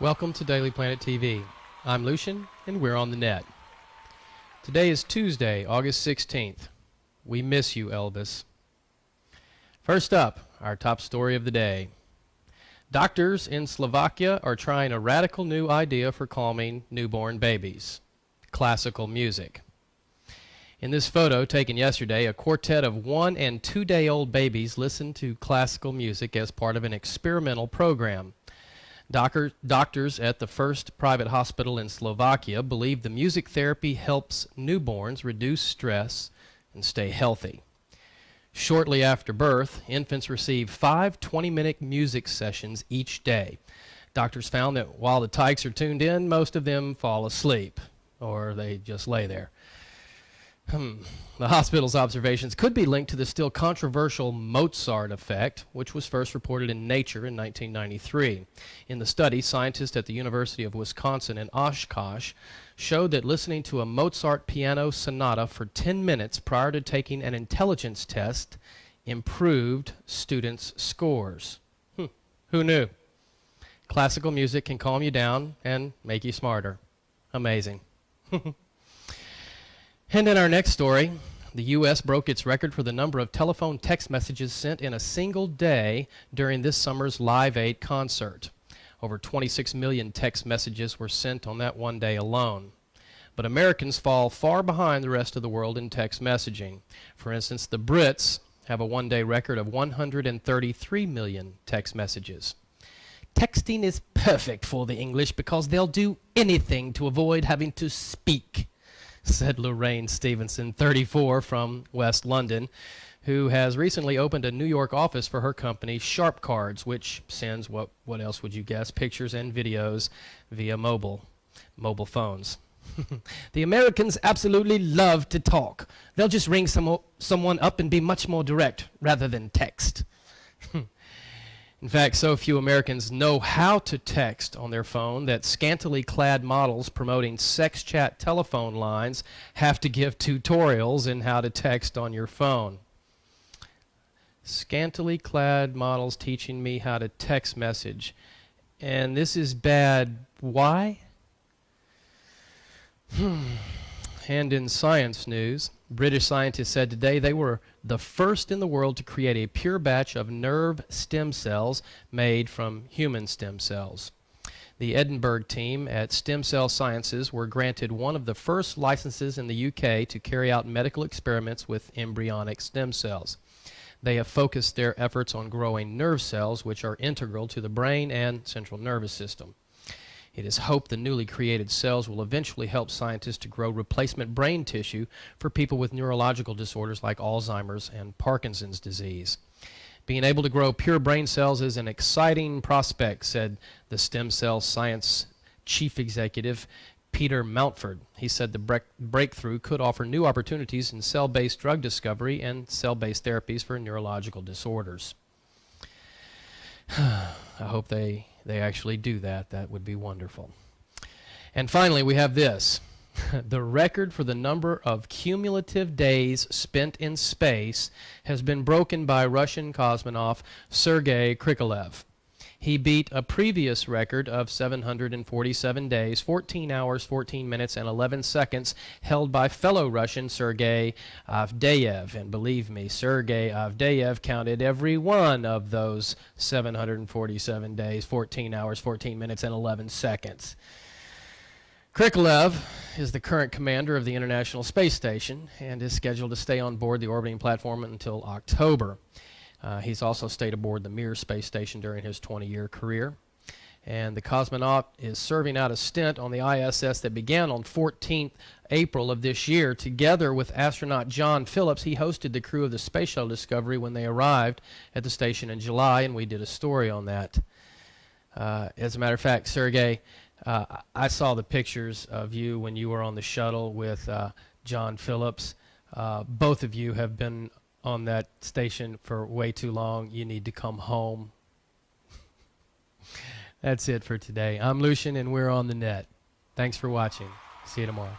Welcome to Daily Planet TV. I'm Lucian, and we're on the net. Today is Tuesday, August 16th. We miss you, Elvis. First up, our top story of the day. Doctors in Slovakia are trying a radical new idea for calming newborn babies: classical music. In this photo taken yesterday, a quartet of 1- and 2-day-old babies listened to classical music as part of an experimental program. Doctors at the first private hospital in Slovakia believe the music therapy helps newborns reduce stress and stay healthy. Shortly after birth, infants receive 5 20-minute music sessions each day. Doctors found that while the tykes are tuned in, most of them fall asleep, or they just lay there. The hospital's observations could be linked to the still controversial Mozart effect, which was first reported in Nature in 1993. In the study, scientists at the University of Wisconsin in Oshkosh showed that listening to a Mozart piano sonata for 10 minutes prior to taking an intelligence test improved students' scores. Who knew? Classical music can calm you down and make you smarter. Amazing. And in our next story, the U.S. broke its record for the number of telephone text messages sent in a single day during this summer's Live 8 concert. Over 26 million text messages were sent on that one day alone. But Americans fall far behind the rest of the world in text messaging. For instance, the Brits have a one-day record of 133 million text messages. Texting is perfect for the English because they'll do anything to avoid having to speak, said Lorraine Stevenson, 34, from West London, who has recently opened a New York office for her company, Sharp Cards, which sends, what else would you guess, pictures and videos via mobile phones. The Americans absolutely love to talk. They'll just ring someone up and be much more direct rather than text. In fact, so few Americans know how to text on their phone that scantily clad models promoting sex chat telephone lines have to give tutorials in how to text on your phone. Scantily clad models teaching me how to text message. And this is bad. Why? And in science news, British scientists said today they were the first in the world to create a pure batch of nerve stem cells made from human stem cells. The Edinburgh team at Stem Cell Sciences were granted one of the first licenses in the UK to carry out medical experiments with embryonic stem cells. They have focused their efforts on growing nerve cells, which are integral to the brain and central nervous system. It is hoped the newly created cells will eventually help scientists to grow replacement brain tissue for people with neurological disorders like Alzheimer's and Parkinson's disease. Being able to grow pure brain cells is an exciting prospect, said the Stem Cell Science Chief Executive, Peter Mountford. He said the breakthrough could offer new opportunities in cell-based drug discovery and cell-based therapies for neurological disorders. I hope they actually do that. That would be wonderful. And finally, we have this. The record for the number of cumulative days spent in space has been broken by Russian cosmonaut Sergei Krikalev. He beat a previous record of 747 days, 14 hours, 14 minutes, and 11 seconds held by fellow Russian Sergei Avdeyev. And believe me, Sergei Avdeyev counted every one of those 747 days, 14 hours, 14 minutes, and 11 seconds. Krikalev is the current commander of the International Space Station and is scheduled to stay on board the orbiting platform until October. He's also stayed aboard the Mir space station during his 20-year career. And the cosmonaut is serving out a stint on the ISS that began on 14th April of this year. Together with astronaut John Phillips, he hosted the crew of the Space Shuttle Discovery when they arrived at the station in July, and we did a story on that. As a matter of fact, Sergei, I saw the pictures of you when you were on the shuttle with John Phillips. Both of you have been on that station for way too long. You need to come home. That's it for today. I'm Lucian, and we're on the net. Thanks for watching. See you tomorrow.